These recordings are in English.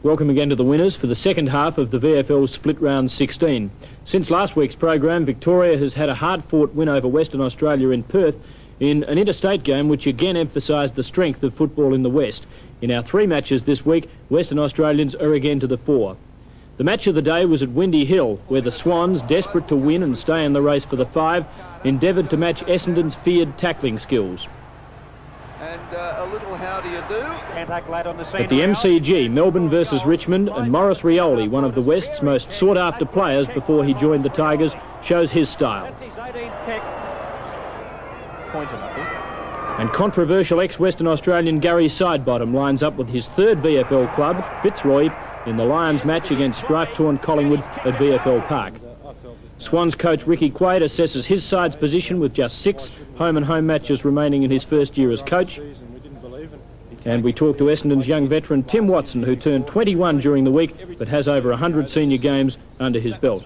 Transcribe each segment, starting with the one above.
Welcome again to the winners for the second half of the VFL Split Round 16. Since last week's program, Victoria has had a hard-fought win over Western Australia in Perth in an interstate game which again emphasised the strength of football in the West. In our 3 matches this week, Western Australians are again to the fore. The match of the day was at Windy Hill, where the Swans, desperate to win and stay in the race for the 5, endeavoured to match Essendon's feared tackling skills. And a little how do you do? At the MCG, Melbourne versus Richmond, and Maurice Rioli, one of the West's most sought-after players before he joined the Tigers, shows his style. That's his 18th kick. Point nothing. And controversial ex-Western Australian Gary Sidebottom lines up with his 3rd VFL club, Fitzroy, in the Lions match against strife-torn Collingwood at VFL Park. Swans coach Ricky Quaid assesses his side's position with just 6 home-and-home matches remaining in his first year as coach. And we talk to Essendon's young veteran Tim Watson, who turned 21 during the week but has over 100 senior games under his belt.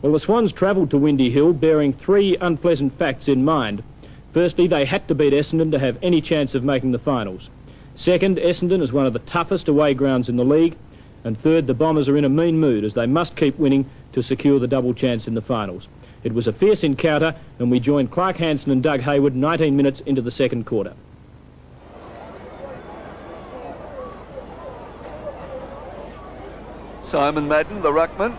Well, the Swans travelled to Windy Hill bearing 3 unpleasant facts in mind. Firstly, they had to beat Essendon to have any chance of making the finals. Second, Essendon is one of the toughest away grounds in the league. And third, the Bombers are in a mean mood as they must keep winning to secure the double chance in the finals. It was a fierce encounter, and we joined Clark Hansen and Doug Hayward 19 minutes into the second quarter. Simon Madden, the ruckman,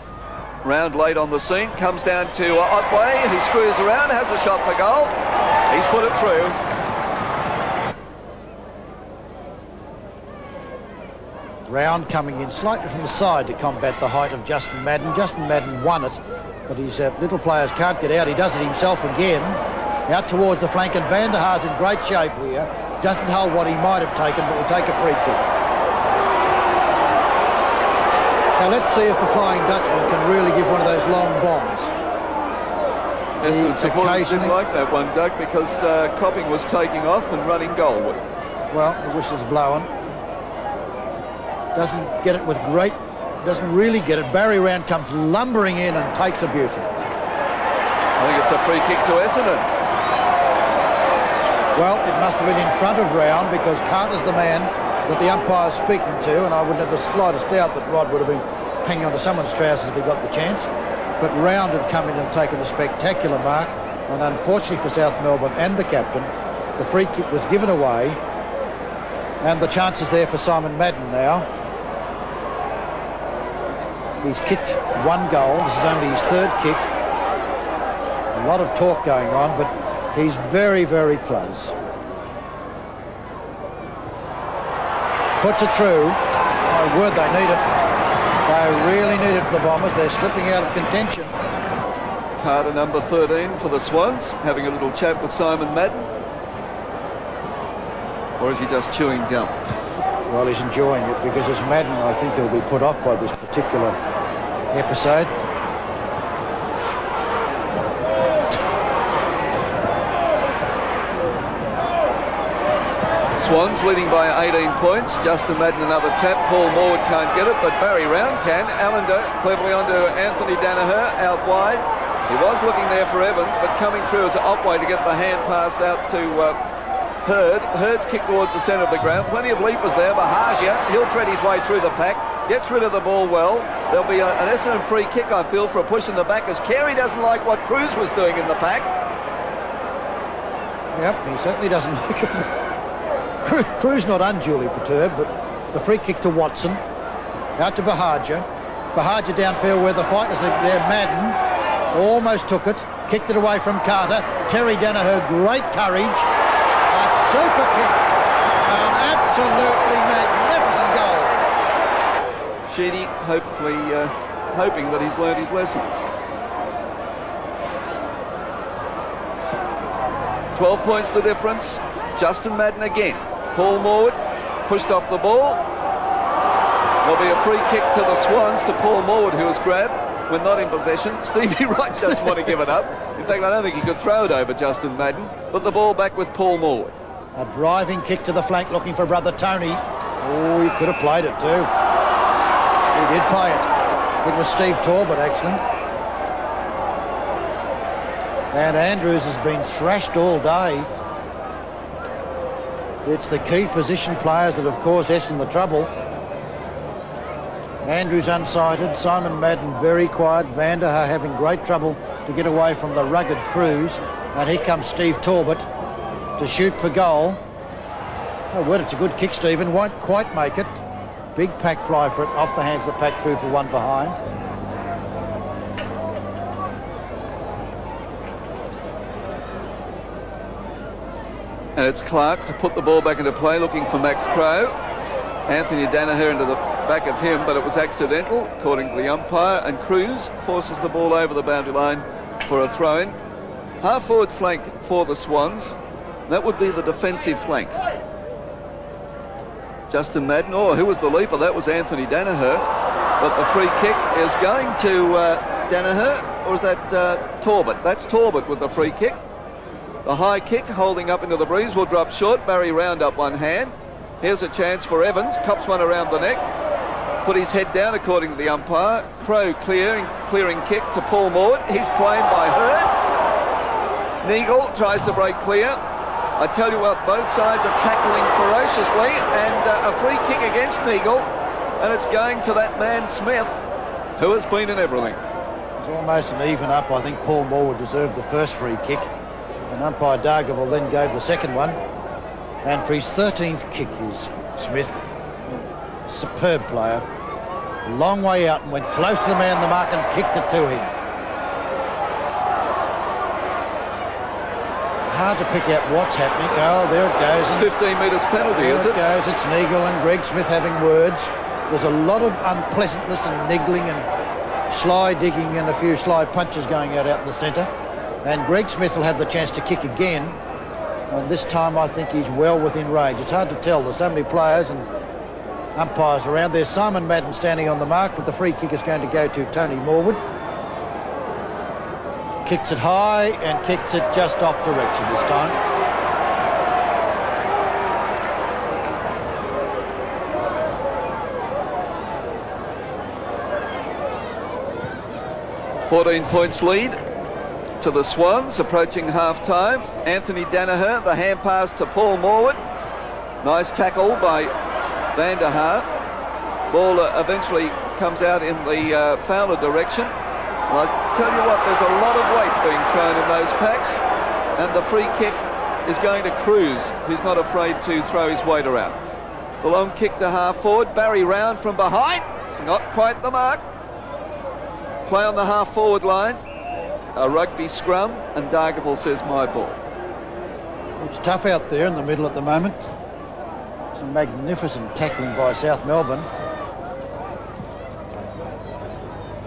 round late on the scene, comes down to Otway, who screws around, has a shot for goal. He's put it through. Round coming in slightly from the side to combat the height of Justin Madden. Justin Madden won it, but his little players can't get out. He does it himself again. Out towards the flank, and Van der Haar's in great shape here. Doesn't hold what he might have taken, but will take a free kick. Now let's see if the Flying Dutchman can really give one of those long bombs. Essendon supporters didn't like that one, Doug, because Copping was taking off and running goalward. Well, the whistle's blown. Doesn't get it with great, doesn't really get it. Barry Round comes lumbering in and takes a beauty. I think it's a free kick to Essendon. Well, it must have been in front of Round because Carter's the man that the umpire's speaking to, and I wouldn't have the slightest doubt that Rod would have been hanging onto someone's trousers if he got the chance. But Round had come in and taken a spectacular mark, and unfortunately for South Melbourne and the captain, the free kick was given away, and the chance is there for Simon Madden now. He's kicked 1 goal. This is only his 3rd kick. A lot of talk going on, but he's very, very close. Puts it through. My word, they need it. They really need it, the Bombers. They're slipping out of contention. Carter, number 13 for the Swans, having a little chat with Simon Madden. Or is he just chewing gum? Well, he's enjoying it because as Madden, I think he'll be put off by this particular episode. Swans leading by 18 points. Justin Madden another tap. Paul Morwood can't get it, but Barry Round can. Allender cleverly onto Anthony Danaher out wide. He was looking there for Evans, but coming through as Otway to get the hand pass out to Hurd. Hurd's kicked towards the centre of the ground. Plenty of leapers there. Bahagia, he'll thread his way through the pack. Gets rid of the ball well. There'll be an Essendon free kick, I feel, for a push in the back as Carey doesn't like what Cruz was doing in the pack. Yep, he certainly doesn't like it. Cruz not unduly perturbed, but the free kick to Watson. Out to Bahagia. Bahagia downfield where the fighters are there. Madden almost took it. Kicked it away from Carter. Terry Danaher, great courage. A super kick. An absolutely magnificent goal. Sheedy hopefully hoping that he's learned his lesson. 12 points the difference. Justin Madden again. Paul Morwood pushed off the ball. There'll be a free kick to the Swans to Paul Morwood, who was grabbed when not in possession. Stevie Wright doesn't want to give it up. In fact, I don't think he could throw it over Justin Madden, but the ball back with Paul Morwood. A driving kick to the flank looking for brother Tony. Oh, he could have played it too. He did play it. It was Steve Talbot, actually. And Andrews has been thrashed all day. It's the key position players that have caused Essendon the trouble. Andrews unsighted, Simon Madden very quiet, Van der Haar having great trouble to get away from the rugged throughs, and here comes Steve Talbot to shoot for goal. Oh, well, it's a good kick, Stephen, won't quite make it. Big pack fly for it, off the hands of the pack through for one behind. And it's Clark to put the ball back into play, looking for Max Crowe. Anthony Danaher into the back of him, but it was accidental, according to the umpire, and Cruz forces the ball over the boundary line for a throw-in. Half-forward flank for the Swans. That would be the defensive flank. Justin Madden, who was the leaper? That was Anthony Danaher. But the free kick is going to Danaher, or is that Talbot? That's Talbot with the free kick. The high kick holding up into the breeze will drop short. Barry Round up one hand. Here's a chance for Evans. Cops one around the neck. Put his head down according to the umpire. Crowe clearing kick to Paul Morwood. He's claimed by Hurd. Neagle tries to break clear. I tell you what, both sides are tackling ferociously, and a free kick against Neagle, and it's going to that man Smith, who has been in everything. It's almost an even up. I think Paul Morwood deserved the first free kick, and umpire Dargaville then gave the second one. And for his 13th kick is Smith, a superb player, long way out and went close to the man in the mark and kicked it to him. Hard to pick out what's happening. Oh, there it goes. 15 metres penalty, there is it? There it goes. It's Neagle and Greg Smith having words. There's a lot of unpleasantness and niggling and sly digging and a few sly punches going out in the centre. And Greg Smith will have the chance to kick again. And this time I think he's well within range. It's hard to tell. There's so many players and umpires around. There's Simon Madden standing on the mark, but the free kick is going to go to Tony Morwood. Kicks it high and kicks it just off direction this time. $14 points lead to the Swans, approaching half-time. Anthony Danaher, the hand pass to Paul Morwood. Nice tackle by Van der Haar. Ball eventually comes out in the Fowler direction. Well, I tell you what, there's a lot of weight being thrown in those packs, and the free kick is going to Cruz, who's not afraid to throw his weight around. The long kick to half-forward. Barry Round from behind. Not quite the mark. Play on the half-forward line. A rugby scrum, and Dargaville says my ball. It's tough out there in the middle at the moment. Some magnificent tackling by South Melbourne.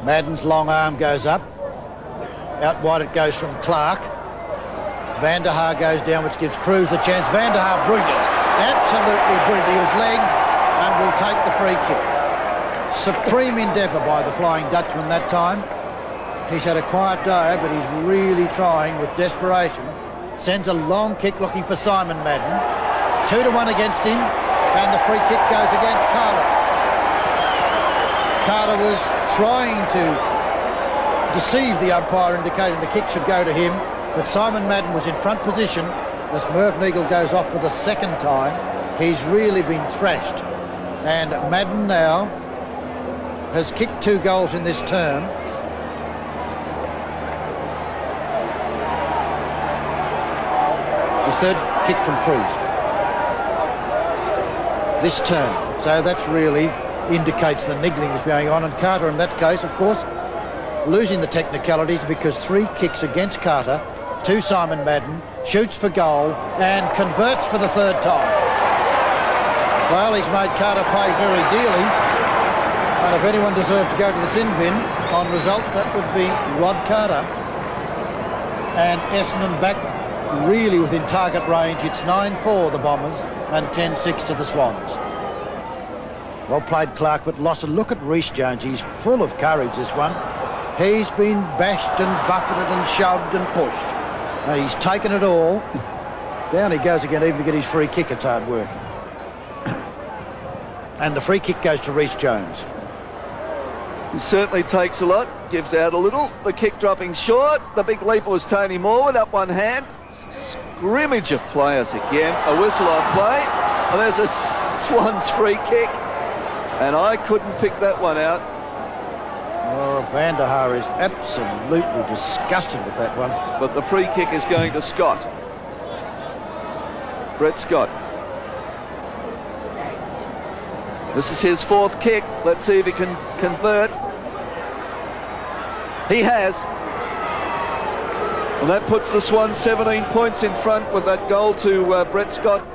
Madden's long arm goes up. Out wide it goes from Clark. Van der Haar goes down, which gives Cruz the chance. Van der Haar, brilliant. Absolutely brilliant. He was legged and will take the free kick. Supreme endeavour by the Flying Dutchman that time. He's had a quiet day, but he's really trying with desperation. Sends a long kick looking for Simon Madden. 2-1 against him, and the free kick goes against Carter. Carter was trying to deceive the umpire, indicating the kick should go to him, but Simon Madden was in front position as Merv Neagle goes off for the second time. He's really been thrashed, and Madden now has kicked 2 goals in this term. His third kick from Cruz this term, so that's really indicates the niggling is going on, and Carter in that case, of course, losing the technicalities because 3 kicks against Carter to Simon Madden, shoots for goal and converts for the 3rd time. Well, he's made Carter pay very dearly, and if anyone deserves to go to the sin bin on results, that would be Rod Carter. And Essendon back really within target range. It's 9-4 the Bombers and 10-6 to the Swans. Well played, Clark, but lost it. Look at Rhys Jones. He's full of courage, this one. He's been bashed and buffeted and shoved and pushed. And he's taken it all. Down he goes again, even to get his free kick. It's hard work. And the free kick goes to Rhys Jones. He certainly takes a lot, gives out a little. The kick dropping short. The big leaper was Tony Morwood, up one hand. Scrimmage of players again. A whistle on play. And there's a Swans free kick. And I couldn't pick that one out. Oh, Van der Haar is absolutely disgusted with that one. But the free kick is going to Scott. Brett Scott. This is his fourth kick. Let's see if he can convert. He has. And that puts the Swans 17 points in front with that goal to Brett Scott.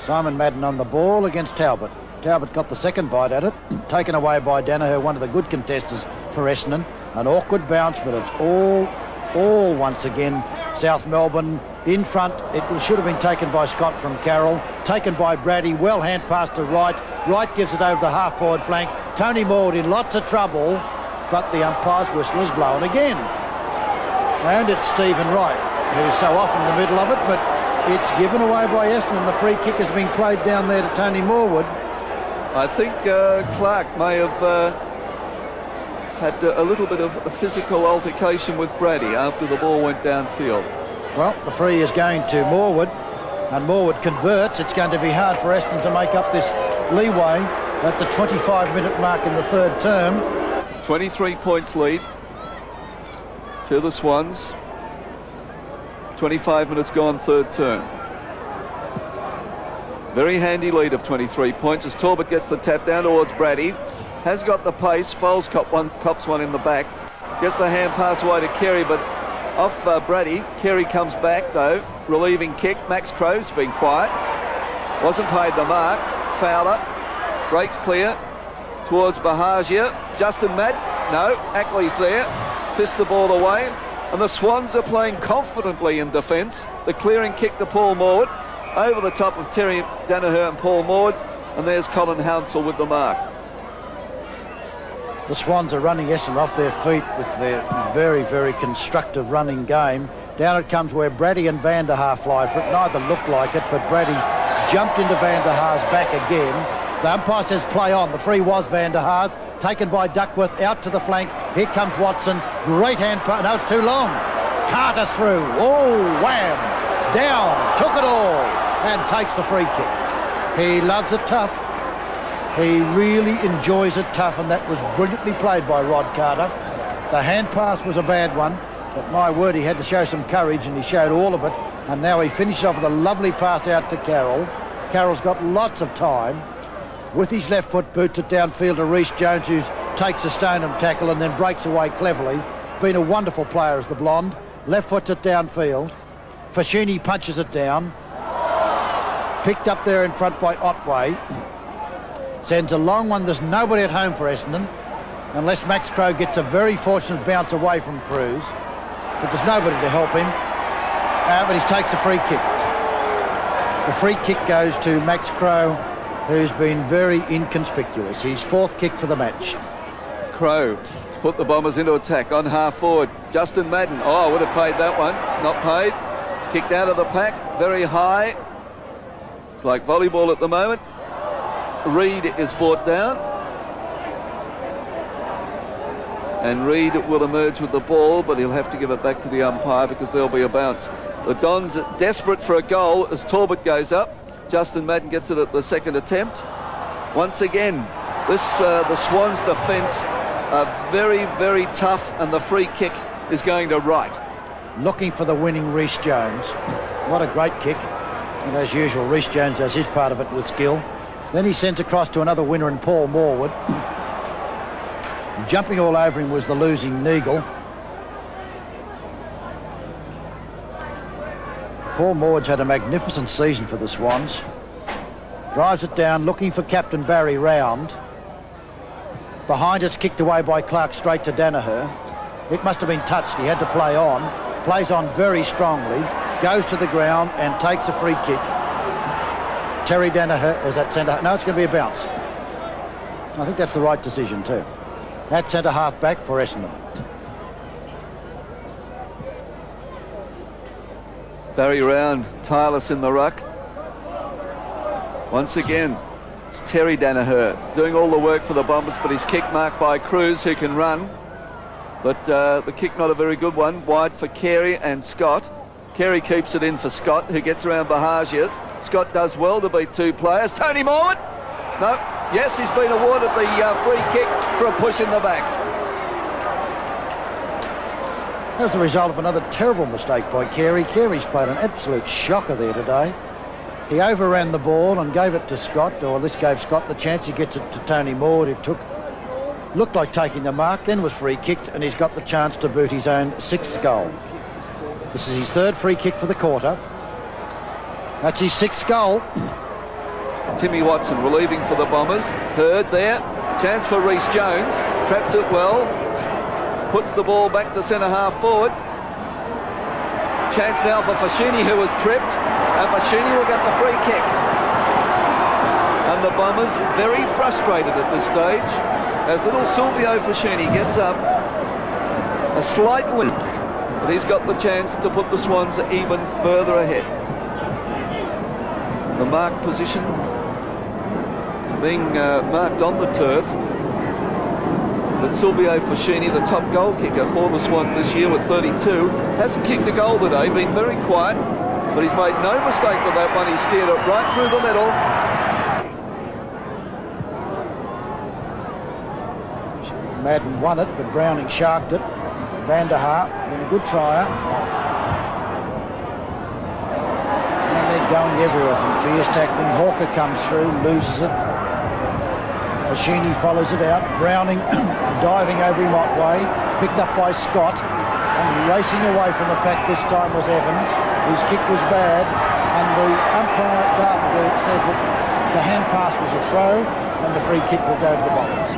Simon Madden on the ball against Talbot. Talbot got the second bite at it. Taken away by Danaher, one of the good contestants for Essendon. An awkward bounce, but it's all once again South Melbourne in front. It should have been taken by Scott from Carroll. Taken by Brady. Well hand pass to Wright. Wright gives it over the half-forward flank. Tony Morwood in lots of trouble, but the umpire's whistle is blown again. And it's Stephen Wright, who's so off in the middle of it, but it's given away by Essendon. The free kick has been played down there to Tony Morwood. I think Clark may have had a little bit of a physical altercation with Brady after the ball went downfield. Well, the free is going to Morwood, and Morwood converts. It's going to be hard for Essendon to make up this leeway at the 25-minute mark in the third term. 23 points lead to the Swans. 25 minutes gone, third term. Very handy lead of 23 points as Talbot gets the tap down towards Brady. Has got the pace. Foles cops one in the back. Gets the hand pass away to Carey, but off Brady. Carey comes back though. Relieving kick. Max Crowe's been quiet. Wasn't paid the mark. Fowler breaks clear towards Bahagia. Justin Madden. No. Ackley's there. Fists the ball away. And the Swans are playing confidently in defence. The clearing kick to Paul Morwood. Over the top of Terry Danaher and Paul Morwood. And there's Colin Hounsell with the mark. The Swans are running Essendon off their feet with their very, very constructive running game. Down it comes where Brady and Van der Haar fly for it. Neither looked like it, but Brady jumped into Van der Haar's back again. The umpire says play on. The free was Van der Haar's. Taken by Duckworth out to the flank. Here comes Watson. Great hand pass. No, it's too long. Carter through. Oh, wham. Down. Took it all. And takes the free kick. He loves it tough. He really enjoys it tough, and that was brilliantly played by Rod Carter. The hand pass was a bad one, but my word, he had to show some courage, and he showed all of it. And now he finishes off with a lovely pass out to Carroll. Carroll's got lots of time. With his left foot, boots it downfield to Rhys Jones, who takes a Stoneham tackle and then breaks away cleverly. Been a wonderful player as the blonde. Left foot's it downfield. Fashini punches it down. Picked up there in front by Otway. Sends a long one. There's nobody at home for Essendon, unless Max Crowe gets a very fortunate bounce away from Cruz. But there's nobody to help him. But he takes a free kick. The free kick goes to Max Crowe, who's been very inconspicuous. His fourth kick for the match. Crowe to put the Bombers into attack on half forward. Justin Madden. Oh, I would have paid that one. Not paid. Kicked out of the pack. Very high. It's like volleyball at the moment. Reid is brought down. And Reid will emerge with the ball, but he'll have to give it back to the umpire because there'll be a bounce. The Dons are desperate for a goal as Talbot goes up. Justin Madden gets it at the second attempt. Once again, the Swans defence are very, very tough, and the free kick is going to Wright. Looking for the winning Rhys Jones. What a great kick. And as usual, Rhys Jones does his part of it with skill. Then he sends across to another winner in Paul Morwood. Jumping all over him was the losing Neagle. Paul Morwood's had a magnificent season for the Swans. Drives it down, looking for captain Barry Round. Behind it's kicked away by Clark straight to Danaher. It must have been touched. He had to play on. Plays on very strongly. Goes to the ground and takes a free kick. Terry Danaher is at centre. No, it's going to be a bounce. I think that's the right decision too. At centre half back for Essendon. Barry Round, tireless in the ruck. Once again, it's Terry Danaher doing all the work for the Bombers, but his kick marked by Cruz, who can run. But the kick not a very good one. Wide for Carey and Scott. Carey keeps it in for Scott, who gets around Bahagia. Scott does well to beat two players. Tony Mormon! No. Yes, he's been awarded the free kick for a push in the back. That was the result of another terrible mistake by Carey. Carey's played an absolute shocker there today. He overran the ball and gave it to Scott, or this gave Scott the chance. He gets it to Tony Moore, who looked like taking the mark, then was free kicked, and he's got the chance to boot his own 6th goal. This is his 3rd free kick for the quarter. That's his 6th goal. Timmy Watson relieving for the Bombers. Hurd there. Chance for Rhys Jones. Traps it well. Puts the ball back to centre half forward. Chance now for Fashini, who was tripped. And Fashini will get the free kick. And the Bombers very frustrated at this stage as little Silvio Fashini gets up. A slight limp. But he's got the chance to put the Swans even further ahead. The mark position being marked on the turf. But Silvio Fashini, the top goal kicker for the Swans this year with 32, hasn't kicked a goal today, been very quiet, but he's made no mistake with that one. He steered it right through the middle. Madden won it, but Browning sharked it. Van der Haar, been a good trier. And they're going everywhere with them. Fierce tackling. Hawker comes through, loses it. Fashini follows it out. Browning diving over him Otway, picked up by Scott, and racing away from the pack this time was Evans. His kick was bad, and the umpire Garden said that the hand pass was a throw, and the free kick will go to the Bombers.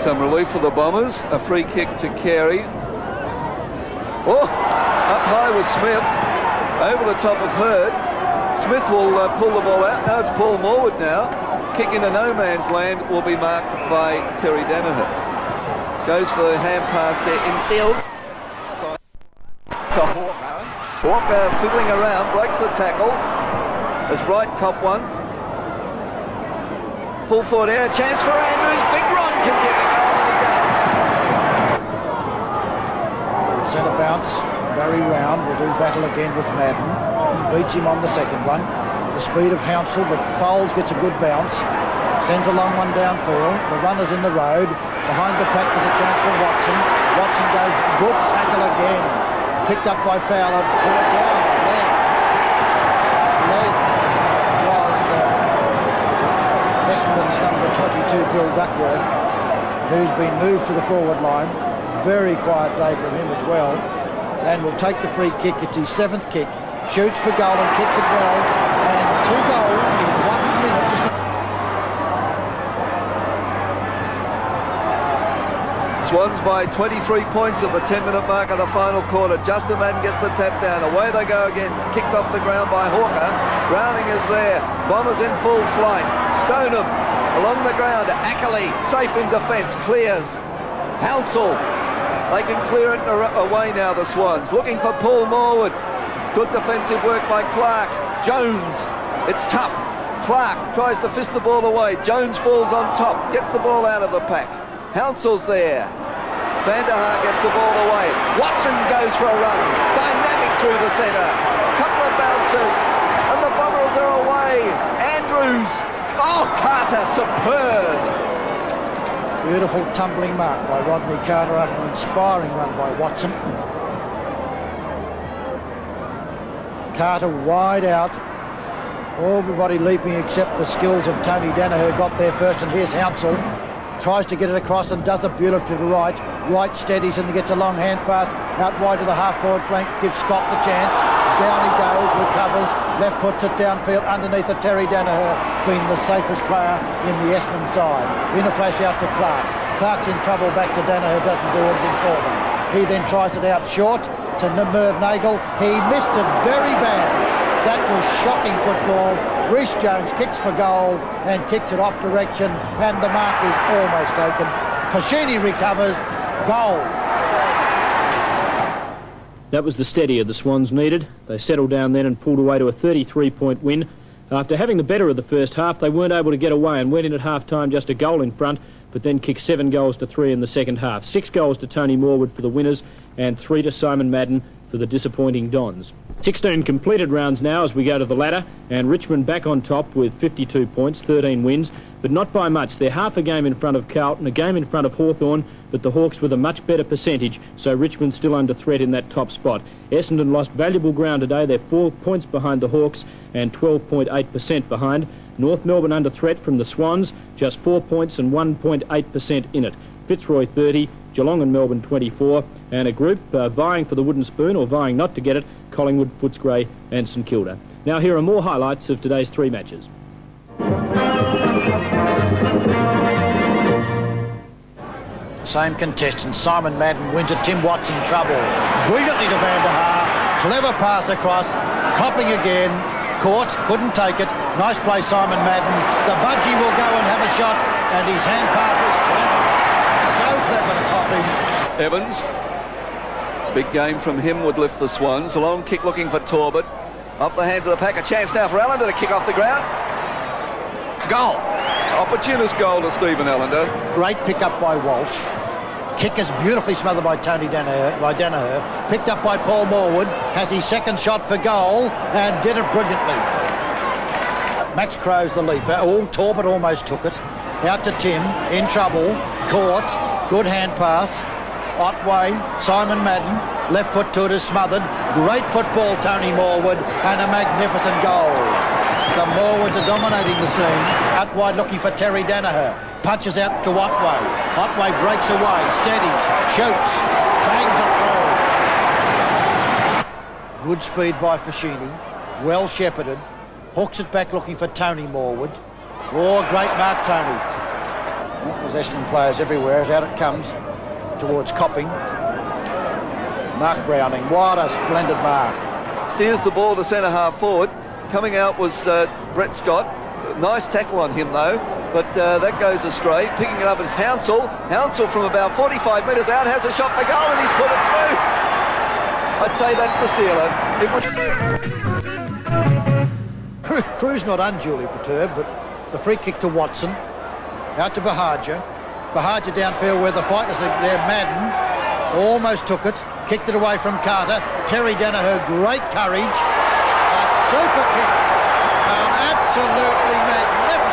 Some relief for the Bombers. A free kick to Carey. Oh, up high was Smith. Over the top of Hurd. Smith will pull the ball out. Now it's Paul Morwood now. Kick into no man's land will be marked by Terry Danaher. Goes for the hand pass there infield. To Hawker. Hawker fiddling around, breaks the tackle. As Wright cop one. Full forward air, chance for Andrews. Big Ron can get a goal, and he does. Centre bounce, Barry Round will do battle again with Madden. Beats him on the second one. The speed of Hounsell, but Foles gets a good bounce. Sends a long one downfield. The runner's in the road. Behind the pack there's a chance for Watson. Watson goes, good tackle again. Picked up by Fowler, brought down, led was Essendon's number 22, Bill Duckworth, who's been moved to the forward line. Very quiet day from him as well. And will take the free kick. It's his 7th kick. Shoots for goal and kicks it well. And 2 goals in 1 minute. Swans by 23 points at the 10-minute mark of the final quarter. Justin Madden gets the tap down. Away they go again. Kicked off the ground by Hawker. Browning is there. Bombers in full flight. Stoneham along the ground. Ackley safe in defence. Clears. Hounsell. They can clear it away now, the Swans. Looking for Paul Morwood. Good defensive work by Clark. Jones. It's tough. Clark tries to fist the ball away. Jones falls on top. Gets the ball out of the pack. Hounsell's there. Van der Haar gets the ball away. Watson goes for a run. Dynamic through the centre. Couple of bounces. And the Bombers are away. Andrews. Oh, Carter, superb. Beautiful tumbling mark by Rodney Carter after an inspiring run by Watson. Carter wide out. Everybody leaping except the skills of Tony Danaher got there first, and here's Hounsell. Tries to get it across and does it beautifully to Wright. Wright steadies and gets a long hand pass out wide to the half-forward flank. Gives Scott the chance. Down he goes, recovers. Left foot to downfield underneath the Terry Danaher, being the safest player in the Essendon side. In a flash out to Clark. Clark's in trouble back to Danaher, doesn't do anything for them. He then tries it out short to Merv Nagel. He missed it very bad. That was shocking football. Reece Jones kicks for goal and kicks it off direction, and the mark is almost taken. Fashini recovers, goal. That was the steadier the Swans needed. They settled down then and pulled away to a 33-point win. After having the better of the first half, they weren't able to get away and went in at half-time just a goal in front, but then kicked 7 goals to 3 in the second half. 6 goals to Tony Morwood for the winners and 3 to Simon Madden for the disappointing Dons. 16 completed rounds now as we go to the ladder, and Richmond back on top with 52 points, 13 wins, but not by much. They're half a game in front of Carlton, a game in front of Hawthorn, but the Hawks with a much better percentage, so Richmond still under threat in that top spot. Essendon lost valuable ground today. They're 4 points behind the Hawks and 12.8% behind. North Melbourne under threat from the Swans, just 4 points and 1.8% in it. Fitzroy 30, Geelong and Melbourne 24, and a group vying for the wooden spoon or vying not to get it, Collingwood, Footscray and St Kilda. Now here are more highlights of today's 3 matches. Same contestant, Simon Madden wins it, Tim Watson trouble. Brilliantly to Van der Haar, clever pass across, copping again, caught, couldn't take it. Nice play, Simon Madden. The budgie will go and have a shot, and his hand pass is clever. So clever to copping. Evans, big game from him would lift the Swans. A long kick looking for Torbett. Off the hands of the pack, a chance now for Allender to kick off the ground. Goal. Opportunist goal to Stephen Allender. Great pick up by Walsh. Kick is beautifully smothered by Danaher. Picked up by Paul Morwood. Has his second shot for goal and did it brilliantly. Max Crow's the leaper. Torbett almost took it. Out to Tim. In trouble. Caught. Good hand pass. Otway. Simon Madden. Left foot to it is smothered. Great football, Tony Morwood. And a magnificent goal. The Morwoods are dominating the scene. Out wide looking for Terry Danaher. Punches out to Otway. Otway breaks away, steadies, shoots, bangs it through. Good speed by Fashini. Well shepherded. Hooks it back looking for Tony Morwood. Oh, great mark, Tony. There's Essendon players everywhere as out it comes towards Copping. Mark Browning. What a splendid mark. Steers the ball to centre half forward. Coming out was Brett Scott. Nice tackle on him though, but that goes astray. Picking it up is Hounsell. Hounsell from about 45 metres out has a shot for goal and he's put it through. I'd say that's the sealer. Crew's not unduly perturbed, but the free kick to Watson. Out to Bahagia. Bahagia downfield where the fighters are there. Madden almost took it. Kicked it away from Carter. Terry Danaher, great courage. A super kick. An absolutely magnificent